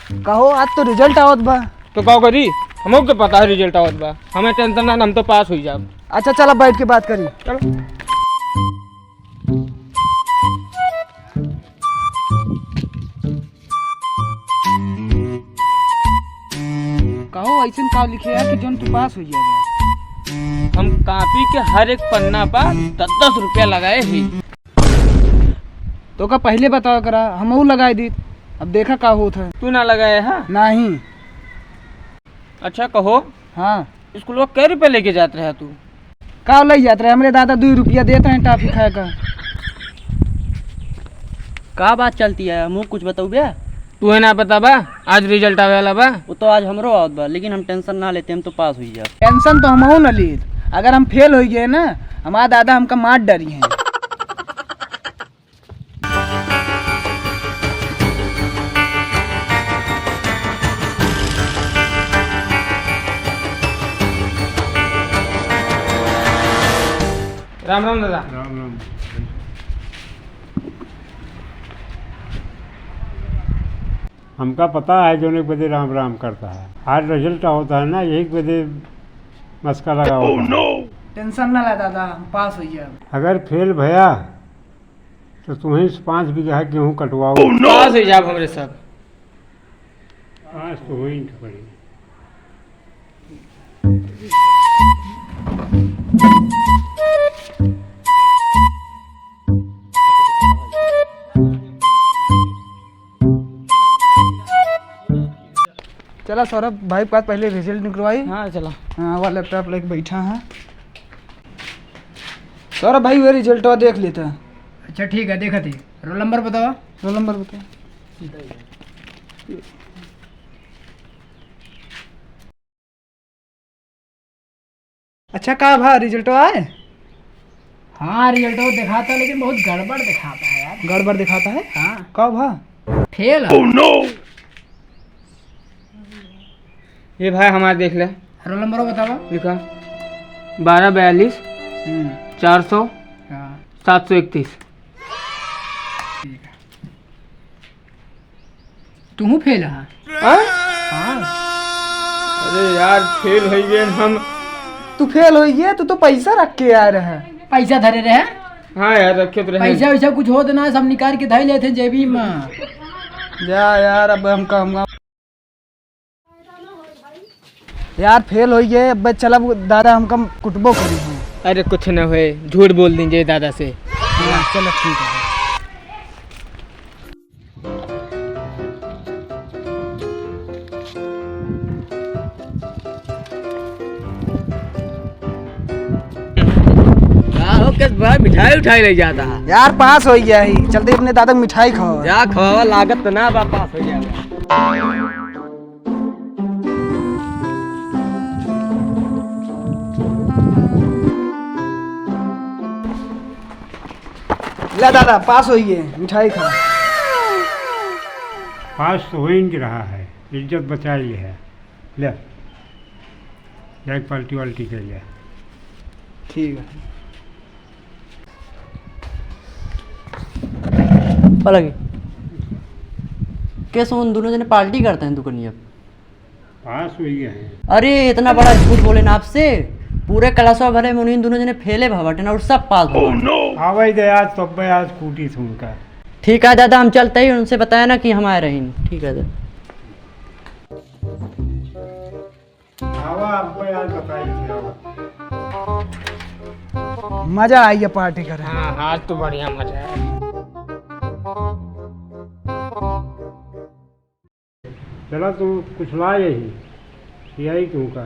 कहो आज तो रिजल्ट आवत बा। तो का करी, हमको के पता है रिजल्ट आवत बा, हमें टेंशन ना, हम तो पास हुई जाब। अच्छा चल अब बैठ के बात करी। चलो। कहो ऐसे का लिखे है कि जोन तू पास हो जाएगा। हम कॉपी के हर एक पन्ना पर 10-10 रुपया लगाए ही। तो का पहले बताओ करा, हम लगाए दी। अब देखा का होता है। तू ना लगाए है? नहीं। अच्छा कहो, हाँ स्कूल में कै रुपये लेके जाते रहे तू? का लग जाते रहे, हमारे दादा 2 रुपया देते हैं टॉफी खाए का बात चलती है, मुँह कुछ बताऊ बे। तू है ना पता बा आज रिजल्ट आवे वाला बा। वो तो आज हमरो आवत बा, लेकिन हम टेंशन ना लेते, हम तो पास हुई जा। टेंशन तो हम न ली, अगर हम फेल हो गए ना हमारा दादा हमका मार डरी है। राम राम दादा। राम राम। हमका पता है जो एक बजे राम राम करता है। आज रिजल्ट होता है ना, यही बजे मस्का लगा होता है। टेंशन ना ला दादा, हम पास हो गए। अगर फेल भया तो तुम्हें 5 बीघा गेहूँ कटवाओ। पास हो जाब हमरे सब। आज तो हो ही नहीं पड़ी। चला सौरभ भाई के पास पहले रिजल्ट निकलवाई। हाँ चला। हाँ वो लैपटॉप लेके बैठा है। सौरभ भाई वो रिजल्ट देख लेता। अच्छा ठीक है, देखा थी। रोल नंबर बताओ। रोल नंबर बता। अच्छा कहा भा रिजल्ट आए? हाँ रिजल्ट तो दिखाता, लेकिन बहुत गड़बड़ दिखाता है यार। गड़बड़ दिखाता है? हाँ कब भा? फेल। ये भाई हमारा देख ले। रोल नंबर बताओ। लिखा 1242 400 हाँ 731। ठीक है। तू फेल है? हाँ। अरे यार फेल हो गए हम। तू फेल हो गया तो पैसा रख के आ रहा है। पैसा धरे रहे? हाँ यार रखे तो रहे। पैसा वैसा कुछ हो तो ना, सब निकाल के धर लेते जेबी में। जा यार अब हम कहूँगा यार फेल हो गए। अब चला दादा हमका कुटबो करी है। अरे कुछ न हुए, झूठ बोल दीजिए दादा से। हाँ चलो ठीक है। भाई मिठाई उठाई ले जाता है यार पास हो गया ही, चलते अपने दादा को मिठाई खाओ। जा खवा लागत तो ना बा, पास हो जाएगा। ले दादा पास हो गए, मिठाई खा। पास तो हो ही नहीं रहा है, इज्जत बचा ही है। ले एक पलटी वल्टी के लिए। ठीक है। अलग कैसे उन दोनों जने पार्टी करते हैं दुकानिया? पास हुई है। अरे इतना बड़ा झूठ बोले ना आपसे, पूरे क्लासवा भरे में उन्हीं दोनों जने फेले भवटे ना और सब पास हो। आवाज दे आज तो आज कूटी सुनकर। ठीक है दादा, हम चलते ही उनसे बताया ना कि हम आए रही। ठीक है दादा। मजा आई है पार्टी करे। हाँ आज तो बढ़िया मजा है। चला तू कुछ ला यही क्यों का।